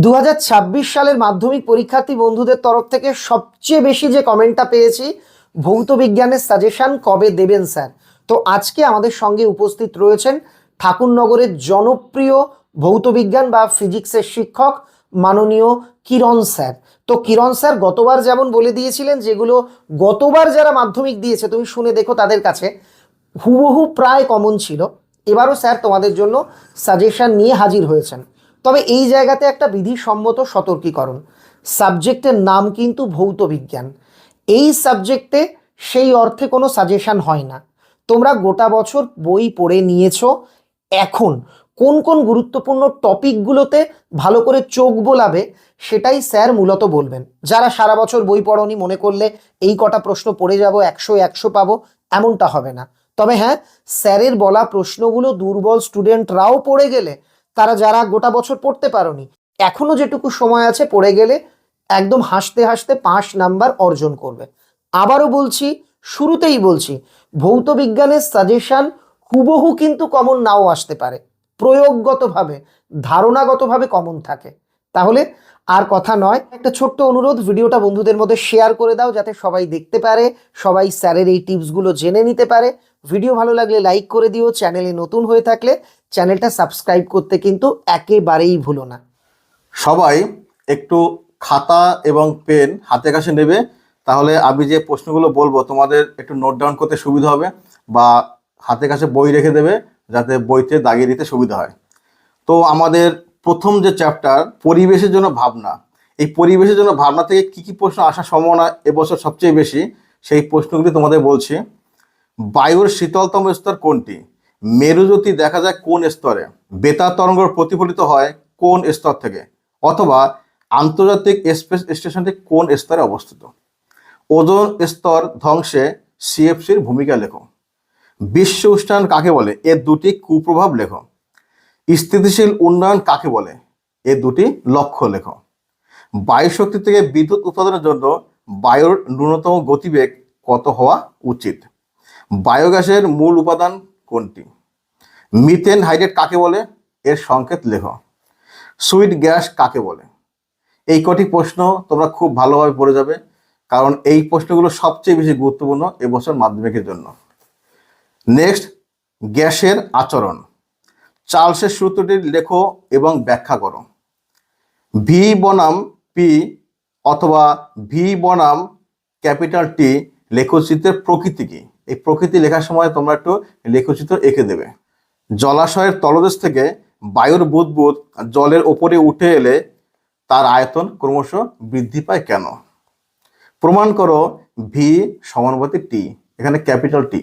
2026 সালের মাধ্যমিক পরীক্ষার্থী বন্ধুদের তরফ থেকে সবচেয়ে বেশি যে কমেন্টটা পেয়েছি, ভৌত বিজ্ঞানের সাজেশন কবে দেবেন স্যার। তো আজকে আমাদের সঙ্গে উপস্থিত রয়েছেন ঠাকুরনগরের জনপ্রিয় ভৌত বিজ্ঞান বা ফিজিক্সের শিক্ষক মাননীয় কিরণ স্যার। তো কিরণ স্যার গতবার যেমন বলে দিয়েছিলেন, যেগুলো গতবার যারা মাধ্যমিক দিয়েছে তুমি শুনে দেখো তাদের কাছে হুবহু প্রায় কমন ছিল, এবারও স্যার তোমাদের জন্য সাজেশন নিয়ে হাজির হয়েছেন। তবে এই জায়গাতে একটা বিধিসম্মত সতর্কীকরণ, সাবজেক্টের নাম কিন্তু ভৌত বিজ্ঞান। এই সাবজেক্টে সেই অর্থে কোনো সাজেশন হয় না। তোমরা গোটা বছর বই পড়ে নিয়েছো, এখন কোন কোন গুরুত্বপূর্ণ টপিকগুলোতে ভালো করে চোখ বোলাবে সেটাই স্যার মূলত বলবেন। যারা সারা বছর বই পড়নি মনে করলে এই কটা প্রশ্ন পড়ে যাব 100 পাবো, এমনটা হবে না। তবে হ্যাঁ, স্যারের বলা প্রশ্নগুলো দুর্বল স্টুডেন্টরাও পড়ে গেলে, তারা যারা গোটা বছর পড়তে পারোনি, এখনো যেটুকু সময় আছে পড়ে গেলে একদম হাসতে হাসতে 5 নাম্বার অর্জন করবে। আবারও বলছি, শুরুতেই বলছি, ভৌত বিজ্ঞানের সাজেশন হুবহু কিন্তু কমন নাও আসতে পারে, প্রয়োগগতভাবে ধারণাগতভাবে কমন থাকে। তাহলে আর কথা নয়, একটা ছোট্ট অনুরোধ, ভিডিওটা বন্ধুদের মধ্যে শেয়ার করে দাও যাতে সবাই দেখতে পারে, সবাই স্যারের এই টিপসগুলো জেনে নিতে পারে। ভিডিও ভালো লাগলে লাইক করে দিও, চ্যানেলে নতুন হয়ে থাকলে চ্যানেলটা সাবস্ক্রাইব করতে কিন্তু একেবারেই ভুলো না। সবাই একটু খাতা এবং পেন হাতে কাছে নেবে, তাহলে আমি যে প্রশ্নগুলো বলবো তোমাদের একটু নোট ডাউন করতে সুবিধা হবে, বা হাতে কাছে বই রেখে দেবে যাতে বইতে দাগিয়ে দিতে সুবিধা হয়। তো আমাদের প্রথম যে চ্যাপ্টার, পরিবেশের জন্য ভাবনা, এই পরিবেশের জন্য ভাবনা থেকে কি কি প্রশ্ন আসার সম্ভাবনা এবছর সবচেয়ে বেশি, সেই প্রশ্নগুলি তোমাদের বলছি। বায়ুর শীতলতম স্তর কোনটি? মেরুজ্যোতি দেখা যায় কোন স্তরে? বেতার তরঙ্গ প্রতিফলিত হয় কোন স্তর থেকে? অথবা আন্তর্জাতিক স্পেস স্টেশনটি কোন স্তরে অবস্থিত? ওজোন স্তর ধ্বংসে সিএফসির ভূমিকা লেখো। বিশ্ব উষ্ণায়ন কাকে বলে? এর দুটি কুপ্রভাব লেখো। স্থিতিশীল উন্নয়ন কাকে বলে? এর দুটি লক্ষ্য লেখো। বায়ু শক্তি থেকে বিদ্যুৎ উৎপাদনের জন্য বায়ুর ন্যূনতম গতিবেগ কত হওয়া উচিত? বায়োগ্যাসের মূল উপাদান কোনটি? মিথেন হাইড্রেট কাকে বলে? এর সংকেত লেখো। সুইট গ্যাস কাকে বলে? এই কটি প্রশ্ন তোমরা খুব ভালোভাবে পড়ে যাবে, কারণ এই প্রশ্নগুলো সবচেয়ে বেশি গুরুত্বপূর্ণ এবছর মাধ্যমিকের জন্য। নেক্সট, গ্যাসের আচরণ। চার্লসের সূত্রটি লেখো এবং ব্যাখ্যা করো। ভি বনাম পি অথবা ভি বনাম ক্যাপিটাল টি লেখচিত্রের প্রকৃতি কি? এই প্রকৃতি লেখার সময় তোমরা একটু লেখচিত্র এঁকে দেবে। জলাশয়ের তলদেশ থেকে বায়ুর বুদবুদ জলের ওপরে উঠে এলে তার আয়তন ক্রমশ বৃদ্ধি পায় কেন? প্রমাণ করো ভি সমানুপাতিক টি, এখানে ক্যাপিটাল টি।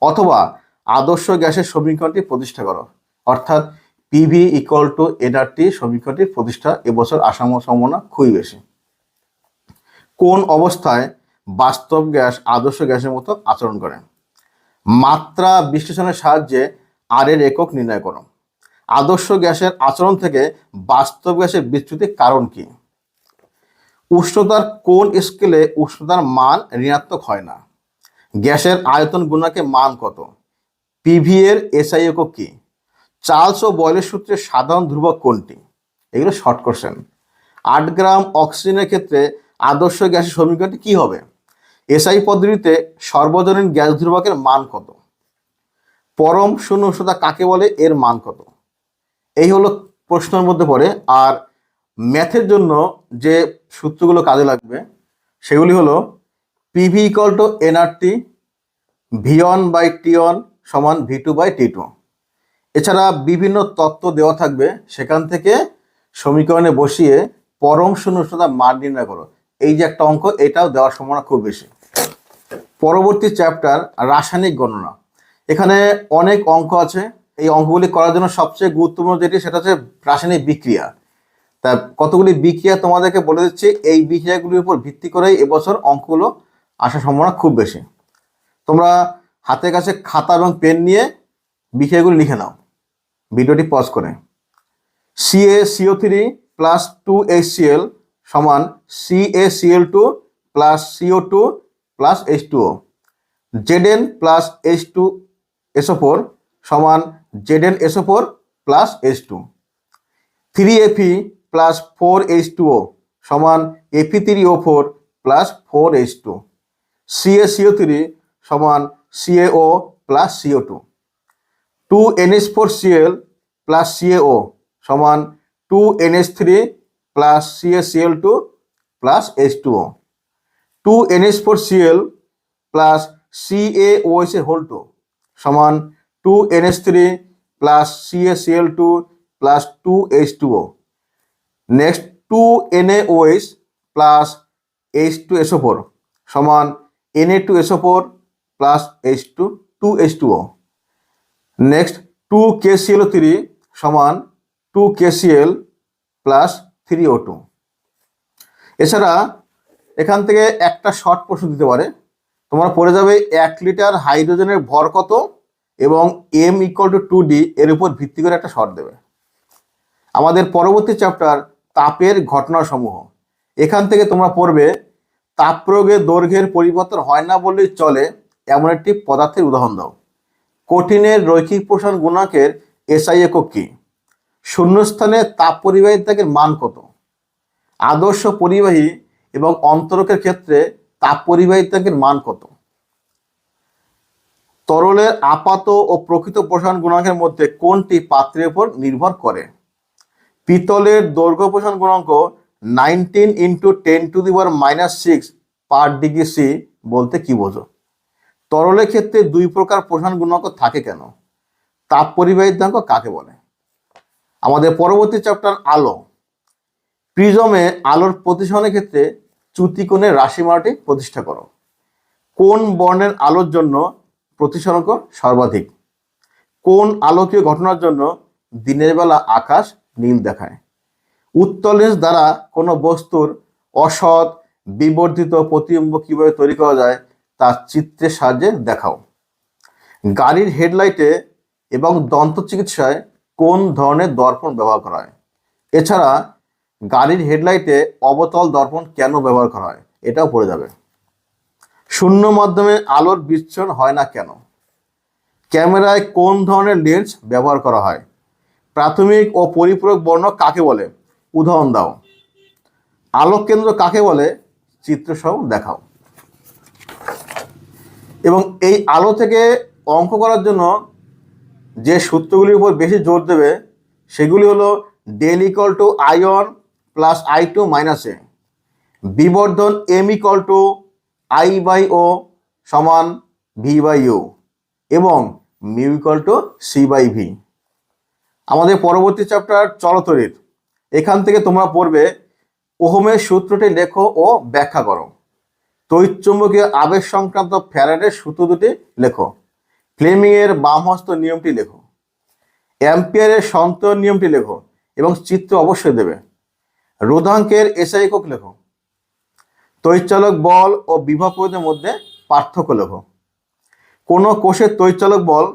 অথবা আদর্শ গ্যাসের সমীকরণটি প্রতিষ্ঠা করো, অর্থাৎ পিভি ইকুয়াল টু এনআরটি সমীকরণটির প্রতিষ্ঠা এবছর আসার সম্ভাবনা খুবই বেশি। কোন অবস্থায় বাস্তব গ্যাস আদর্শ গ্যাসের মতো আচরণ করে? মাত্রা বিশ্লেষণের সাহায্যে আর এর একক নির্ণয় করো। আদর্শ গ্যাসের আচরণ থেকে বাস্তব গ্যাসের বিচ্যুতির কারণ কি? উষ্ণতার কোন স্কেলে উষ্ণতার মান ঋণাত্মক হয় না? গ্যাসের আয়তন গুণাঙ্কের মান কত? পিভি এর এসআই একক কি? চার্লস ও বয়লের সূত্রের সাধারণ ধ্রুবক কোনটি? এগুলো শর্ট কোশ্চেন। 8 গ্রাম অক্সিজেনের ক্ষেত্রে আদর্শ গ্যাসের সমীকরণটি কি হবে? এসআই পদ্ধতিতে সর্বজনীন গ্যাস ধ্রুবকের মান কত? পরম শূন্য উষ্ণতা কাকে বলে? এর মান কত? এই হলো প্রশ্নের মধ্যে পড়ে। আর ম্যাথের জন্য যে সূত্রগুলো কাজে লাগবে সেগুলি হলো PV equal to nRT, V1/T1 সমান V2/T2। এছাড়া বিভিন্ন তত্ত্ব দেওয়া থাকবে, সেখান থেকে সমীকরণে বসিয়ে পরম শূন্য উষ্ণতার মান নির্ণয় করো। এই যে একটা অঙ্ক, এটাও দেওয়ার সম্ভাবনা খুব বেশি। পরবর্তী চ্যাপ্টার রাসায়নিক গণনা। এখানে অনেক অঙ্ক আছে। এই অঙ্কগুলি করার জন্য সবচেয়ে গুরুত্বপূর্ণ যেটি, সেটা হচ্ছে রাসায়নিক বিক্রিয়া। তা কতগুলি বিক্রিয়া তোমাদেরকে বলে দিচ্ছি, এই বিক্রিয়াগুলির উপর ভিত্তি করেই এবছর অঙ্কগুলো আসার সম্ভাবনা খুব বেশি। তোমরা হাতের কাছে খাতা এবং পেন নিয়ে বিক্রিয়াগুলি লিখে নাও ভিডিওটি পজ করে। CaCO3 প্লাস 2HCl সমান CaCl2 plus CO2 plus H2O। Zn plus H2SO4 সমান ZnSO4 plus H2। 3Fe plus 4H2O সমান Fe3O4 প্লাস 4H2, CaCO3 সমান CaO plus CO2, 2NH4Cl plus CaO সমান 2NH3 plus CaCl2 plus H2O, 2NH4Cl plus CaOH whole 2 সমান 2NH3 plus CaCl2 plus 2H2O। Next 2NaOH plus H2SO4 সমান Na2SO4 plus H2O। Next 2KCl3 সমান 2KCl plus 3O2। এছাড়া এখান থেকে একটা short প্রশ্ন দিতে পারে, তোমরা পড়ে যাবে 1 লিটার হাইড্রোজেনের ভর কত এবং m = 2d এর উপর ভিত্তি করে একটা শর্ট দেবে। আমাদের পরবর্তী চ্যাপ্টার তাপের ঘটনাসমূহ, এখান থেকে তোমরা পড়বে তাপ প্রয়োগে দৈর্ঘ্যের পরিবর্তন হয় না বললেই চলে এমন একটি পদার্থের উদাহরণ দাও। কঠিনের রৈখিক প্রসারণ গুণাঙ্কের SI একক কি? শূন্যস্থানে তাপ পরিবাহিতার মান কত? আদর্শ পরিবাহী এবং অন্তরকের ক্ষেত্রে তাপ পরিবাহিতার মান কত? তরলের আপাত ও প্রকৃত প্রসারণ গুণাঙ্কের মধ্যে কোনটি পাত্রের উপর নির্ভর করে? পিতলের দৈর্ঘ্য প্রসারণ গুণাঙ্ক 19 × 10⁻⁻6 পার ডিগ্রি সি বলতে কি বোঝো? তরলের ক্ষেত্রে দুই প্রকার প্রসারণ গুণাঙ্ক থাকে কেন? তাপ পরিবাহিতাঙ্ক কাকে বলে? আমাদের পরবর্তী চ্যাপ্টার আলো। প্রিজমে আলোর প্রতিসরণের ক্ষেত্রে চ্যুতিকোণের রাশিমালাটি প্রতিষ্ঠা করো। কোন বর্ণের আলোর জন্য প্রতিসরণ সর্বাধিক? কোন আলোকীয় ঘটনার জন্য দিনের বেলা আকাশ নীল দেখায়? উত্তল লেন্স দ্বারা কোনো বস্তুর অসৎ বিবর্ধিত প্রতিবিম্ব কিভাবে তৈরি করা যায় তা চিত্রের সাহায্যে দেখাও। গাড়ির হেডলাইটে এবং দন্ত চিকিৎসায় কোন ধরনের দর্পণ ব্যবহার করা হয়? এছাড়া গাড়ির হেডলাইটে অবতল দর্পণ কেন ব্যবহার করা হয় এটাও পড়ে যাবে। শূন্য মাধ্যমে আলোর বিচ্ছুরণ হয় না কেন? ক্যামেরায় কোন ধরনের লেন্স ব্যবহার করা হয়? প্রাথমিক ও পরিপূরক বর্ণ কাকে বলে? উদাহরণ দাও। আলোক কেন্দ্র কাকে বলে? চিত্রসহ দেখাও। এবং এই আলো থেকে অঙ্ক করার জন্য যে সূত্রগুলির উপর বেশি জোর দেবে সেগুলি হলো del = I1 + I2 - a, বিবর্ধন m = I/O সমান V/U এবং μ = C/V। আমাদের পরবর্তী চ্যাপ্টার চলতড়িৎ, এখান থেকে তোমরা পড়বে ওহমের সূত্রটি লেখো ও ব্যাখ্যা করো। তড়িৎচুম্বকীয় আবেশ সংক্রান্ত ফ্যারাডের সূত্র দুটি লেখো। ফ্লেমিংয়ের বামহস্ত নিয়মটি লেখো। অ্যাম্পিয়ারের সন্তরণ নিয়মটি লেখো এবং চিত্র অবশ্যই দেবে। রোধাঙ্কের SI একক লেখো। তড়িৎচালক বল ও বিভব প্রয়োগের মধ্যে পার্থক্য লেখো। কোনো কোষের তড়িৎচালক বল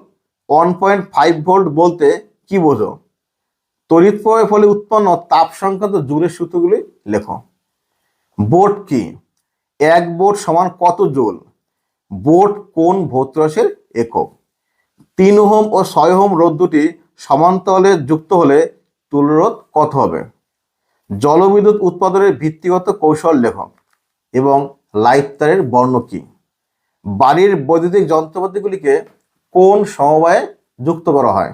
1.5 ভোল্ট বলতে কি বোঝো? তড়িৎ প্রবাহের ফলে উৎপন্ন তাপ সংক্রান্ত জুলের সূত্রগুলি লেখো। বোট কি? 1 বোট সমান কত জুল? বোট কোন ভৌতরাশির একক? 3 ওহম ও 6 ওহম রোধ দুটি সমান্তরালে যুক্ত হলে তুল্যরোধ কত হবে? জলবিদ্যুৎ উৎপাদনের ভিত্তিগত কৌশল লেখো এবং লাইট তারের বর্ণ কি? বাড়ির বৈদ্যুতিক যন্ত্রপাতিগুলিকে কোন সমবায়ে যুক্ত করা হয়?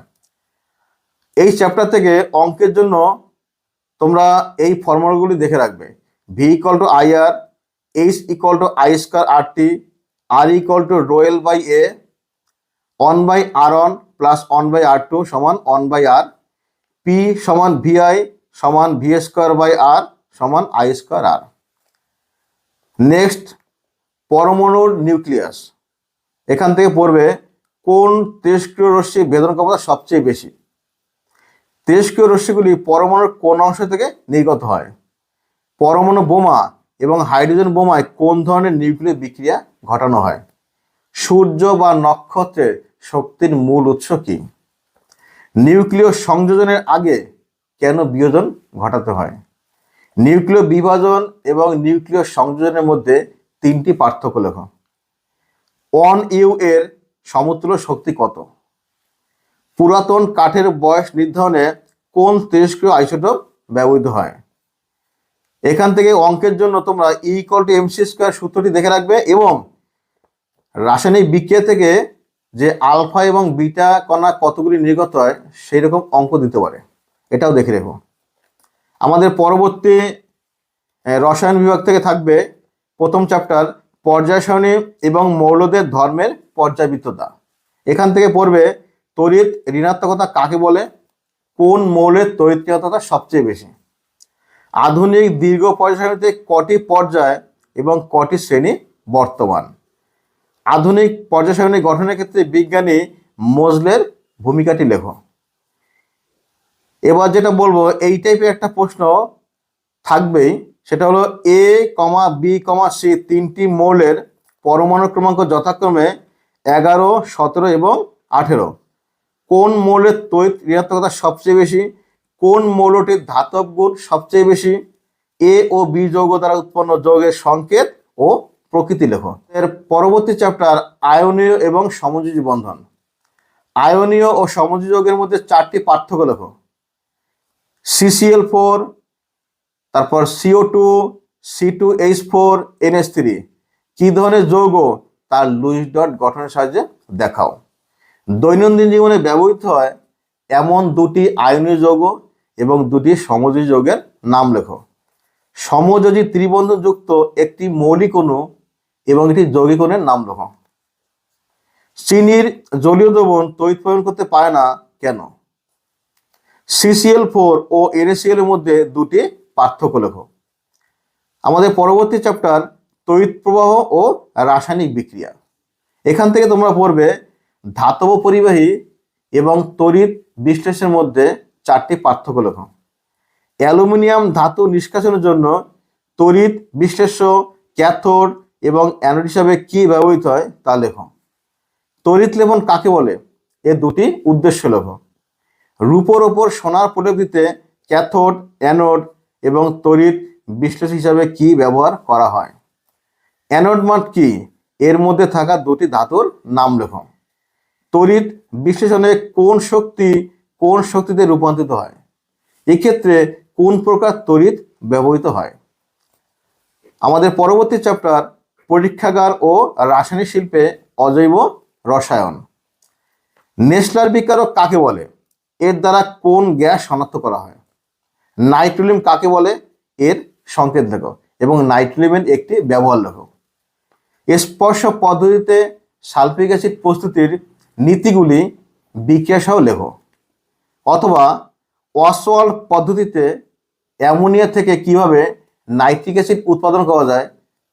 এই চ্যাপ্টার থেকে অঙ্কের জন্য তোমরা এই ফর্মুলাগুলি দেখে রাখবে। V = IR, H = I²RT, R = ρL/A, 1/R1 + 1/R2 = 1/R, P = VI = V²/R = I²R। Next পরমাণুর নিউক্লিয়াস, এখান থেকে পড়বে কোন তেজস্ক্রিয় রশ্মি ভেদন ক্ষমতা সবচেয়ে বেশি? তেজস্ক্রিয় রশ্মিগুলি পরমাণুর কোন অংশ থেকে নির্গত হয়? পরমাণু বোমা এবং হাইড্রোজেন বোমায় কোন ধরনের নিউক্লিয় বিক্রিয়া ঘটানো হয়? সূর্য বা নক্ষত্রের শক্তির মূল উৎস কি? নিউক্লিয় সংযোজনের আগে কেন বিয়োজন ঘটাতে হয়? নিউক্লিয় বিভাজন এবং নিউক্লিয় সংযোজনের মধ্যে 3টি পার্থক্য লেখো। 1U এর সমতুল্য শক্তি কত? পুরাতন কাঠের বয়স নির্ধারণে কোন তেজস্ক্রিয় আইসোটোপ ব্যবহৃত হয়? এখান থেকে অঙ্কের জন্য তোমরা E=mc² সূত্রটি দেখে রাখবে, এবং রাসায়নিক বিক্রিয়া থেকে যে আলফা এবং বিটা কণা কতগুলি নির্গত হয় সেই রকম অঙ্ক দিতে পারে, এটাও দেখে রেখো। আমাদের পরবর্তী রসায়ন বিভাগ থেকে থাকবে প্রথম চ্যাপ্টার পর্যায় সারণী এবং মৌলদের ধর্মের পর্যায়বৃত্ততা। এখান থেকে পড়বে তড়িৎ ঋণাত্মকতা কাকে বলে, কোন মৌলের তড়িৎ ঋণাত্মকতা সবচেয়ে বেশি, আধুনিক দীর্ঘ পর্যায় সারণীতে কটি পর্যায় এবং কটি শ্রেণী বর্তমান, আধুনিক পর্যায় সারণী গঠনের ক্ষেত্রে বিজ্ঞানী মোজলের ভূমিকাটি লেখো। এবার যেটা বলবো, এই টাইপের একটা প্রশ্ন থাকবেই, সেটা হলো A,B,C তিনটি মৌলের পরমাণু ক্রমাঙ্ক যথাক্রমে 11, 17 এবং 18। কোন মৌলের তড়িৎ ঋণাত্মকতা সবচেয়ে বেশি, কোন মৌলটির ধাতব গুণ সবচেয়ে বেশি, A ও B যৌগ দ্বারা উৎপন্ন যৌগের সংকেত ও প্রকৃতি লেখো। এর পরবর্তী চ্যাপ্টার আয়নীয় এবং সমযোজী বন্ধন। আয়নীয় ও সমযোজী যৌগের মধ্যে 4টি পার্থক্য লেখো। CCl4, তারপর CO2, C2H4, NH3 কি ধরনের যৌগ, তার লুইস ডট গঠনের সাহায্যে দেখাও। দৈনন্দিন জীবনে ব্যবহৃত হয় এমন দুটি আয়নীয় যৌগ এবং দুটি সমযোজী যৌগের নাম লেখো। সমযোজী ত্রিবন্ধনযুক্ত একটি মৌলিক অণু এবং একটি যৌগিক অণুর নাম লেখো। চিনির জলীয় দ্রবণ তড়িৎ প্রেরণ করতে পারে না কেন? CCl4 ও NaCl এর মধ্যে দুটি পার্থক্য লেখো। আমাদের পরবর্তী চ্যাপ্টার তড়িৎ প্রবাহ ও রাসায়নিক বিক্রিয়া। এখান থেকে তোমরা পড়বে ধাতব পরিবাহী এবং তড়িৎ বিশ্লেষণের মধ্যে 4টি পার্থক্য লেখো। অ্যালুমিনিয়াম ধাতু নিষ্কাশনের জন্য তড়িৎ বিশ্লেষ্য, ক্যাথোড এবং অ্যানোড হিসাবে কি ব্যবহৃত হয় তা লেখো। তড়িৎ লেপন কাকে বলে, এর দুটি উদ্দেশ্য লেখো। রূপোর ওপর সোনার প্রলেপ দিতে ক্যাথোড, অ্যানোড এবং তড়িৎ বিশ্লেষক হিসাবে কি ব্যবহার করা হয়। অ্যানোড মানে কি, এর মধ্যে থাকা দুটি ধাতুর নাম লেখো। তড়িৎ বিশ্লেষণে কোন শক্তি কোন শক্তিতে রূপান্তরিত হয়, এক্ষেত্রে কোন প্রকার তড়িৎ ব্যবহৃত হয়। আমাদের পরবর্তী চ্যাপ্টার পরীক্ষাগার ও রাসায়নিক শিল্পে অজৈব রসায়ন। নেসলার বিকারক কাকে বলে, এর দ্বারা কোন গ্যাস শনাক্ত করা হয়। নাইট্রোলিয়াম কাকে বলে, এর সংকেত লেখো এবং নাইট্রোলিয়ামের একটি ব্যবহার লেখো। স্পর্শ পদ্ধতিতে সালফিক অ্যাসিড প্রস্তুতির নীতিগুলি বিক্রিয়া সহ লেখো। অথবা অসওয়াল্ড পদ্ধতিতে অ্যামোনিয়া থেকে কিভাবে নাইট্রিক অ্যাসিড উৎপাদন করা যায়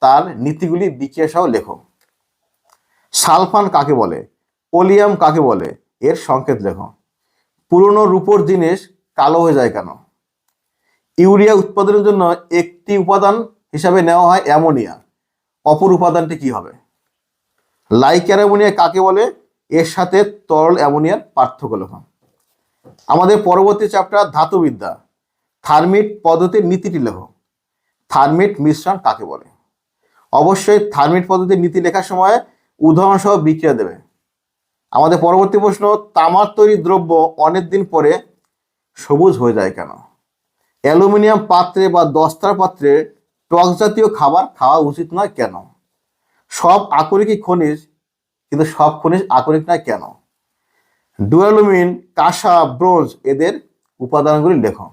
তার নীতিগুলি বিক্রিয়া সহ লেখো। সালফান কাকে বলে, ওলিয়াম কাকে বলে, এর সংকেত লেখো। পুরনো রূপোর জিনিস কালো হয়ে যায় কেন? ইউরিয়া উৎপাদনের জন্য একটি উপাদান হিসাবে নেওয়া হয় অ্যামোনিয়া, অপর উপাদানটি কি হবে? লাইকার অ্যামোনিয়া কাকে বলে, এর সাথে তরল অ্যামোনিয়ার পার্থক্য লেখো। আমাদের পরবর্তী চ্যাপ্টার ধাতুবিদ্যা। থার্মিট পদ্ধতির নীতিটি লেখো। থার্মিট মিশ্রণ কাকে বলে? অবশ্যই থার্মিট পদ্ধতির নীতি লেখার সময় উদাহরণ সহ বিক্রিয়া দেবে। আমাদের পরবর্তী প্রশ্ন, তামার তৈরি দ্রব্য অনেক দিন পরে সবুজ হয়ে যায় কেন? অ্যালুমিনিয়াম পাত্রে বা দস্তার পাত্রে টক জাতীয় খাবার খাওয়া উচিত নয় কেন? সব আকরিকই খনিজ, কিন্তু সব খনিজ আকরিক নয় কেন? ডুয়ালুমিন, কাঁসা, ব্রোঞ্জ এদের উপাদানগুলি লেখো।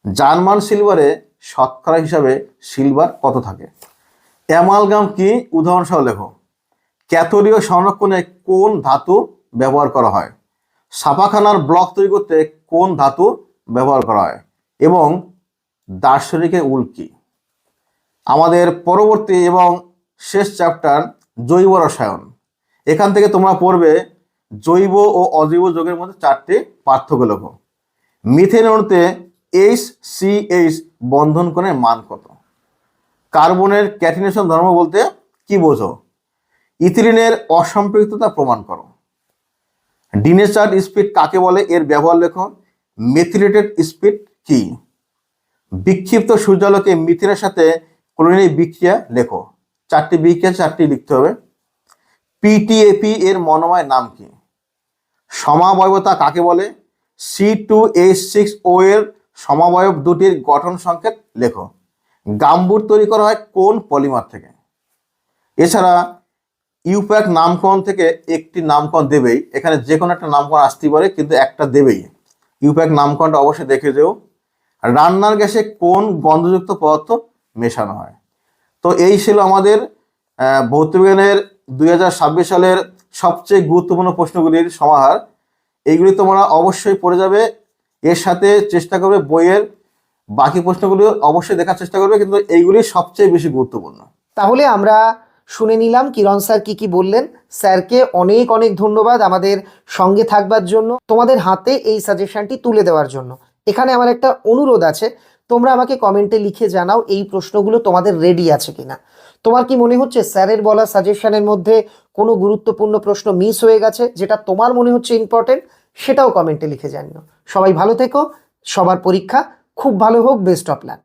জার্মান সিলভারে শতকরা হিসাবে সিলভার কত থাকে? অ্যামালগাম কি, উদাহরণ সহ লেখো। ক্যাথোডীয় সংরক্ষণে কোন ধাতু ব্যবহার করা হয়? ছাপাখানার ব্লক তৈরি করতে কোন ধাতু ব্যবহার করা হয়? এবং দার্শনিকের উল কি? আমাদের পরবর্তী এবং শেষ চ্যাপ্টার জৈব রসায়ন। এখান থেকে তোমরা পড়বে জৈব ও অজৈব যৌগের মধ্যে 4টি পার্থক্য লেখো। মিথেন অণুতে HCH বন্ধন কোণের মান কত? কার্বনের ক্যাটিনেশন ধর্ম বলতে কি বোঝো? ইথিলিনের অসম্পৃক্ততা প্রমাণ করো। ডিনেচার্ড স্পিড কাকে বলে, এর ব্যবহার লেখো। মেথিলেটেড স্পিড কি? বিক্ষিপ্ত সূর্যালোকে মিথেনের সাথে ক্লোরিনের বিক্রিয়া লেখো। 4টি বিক্রিয়া, 4টি লিখতে হবে। PTAP এর মনোময় নাম কি? সমাবয়বতা কাকে বলে? C2H6O এর সমাবয়ব দুটির গঠন সংকেত লেখো। গাম্বুট তৈরি করা হয় কোন পলিমার থেকে? এছাড়া ইউপ্যাক নামকরণ থেকে একটি নামকরণ দেবেই, এখানে যে কোনো একটা নামকরণ আসতেই পারে, কিন্তু একটা দেবেই। ইউপ্যাক নামকরণটা অবশ্যই দেখে যেও। রান্নার গ্যাসে কোন গন্ধযুক্ত পদার্থ মেশানো হয়? তো এই ছিল আমাদের ভৌতবিজ্ঞানের 2026 সালের সবচেয়ে গুরুত্বপূর্ণ প্রশ্নগুলির সমাহার। এইগুলি তোমরা অবশ্যই পড়ে যাবে, এর সাথে চেষ্টা করবে বইয়ের বাকি প্রশ্নগুলি অবশ্যই দেখার চেষ্টা করবে, কিন্তু এইগুলি সবচেয়ে বেশি গুরুত্বপূর্ণ। তাহলে আমরা শুনে নিলাম কিরণ স্যার কি বললেন। স্যারকে অনেক অনেক ধন্যবাদ আমাদের সঙ্গে থাকবার জন্য, তোমাদের হাতে এই সাজেশনটি তুলে দেওয়ার জন্য। এখানে আমার একটা অনুরোধ আছে, তোমরা আমাকে কমেন্টে লিখে জানাও এই প্রশ্নগুলো তোমাদের রেডি আছে কিনা। তোমার কি মনে হচ্ছে স্যারের বলা সাজেশনের মধ্যে কোনো গুরুত্বপূর্ণ প্রশ্ন মিস হয়ে গেছে, যেটা তোমার মনে হচ্ছে ইম্পর্টেন্ট, সেটাও কমেন্টে লিখে জানিও। সবাই ভালো থেকো, সবার পরীক্ষা খুব ভালো হোক, বেস্ট অফ লাক।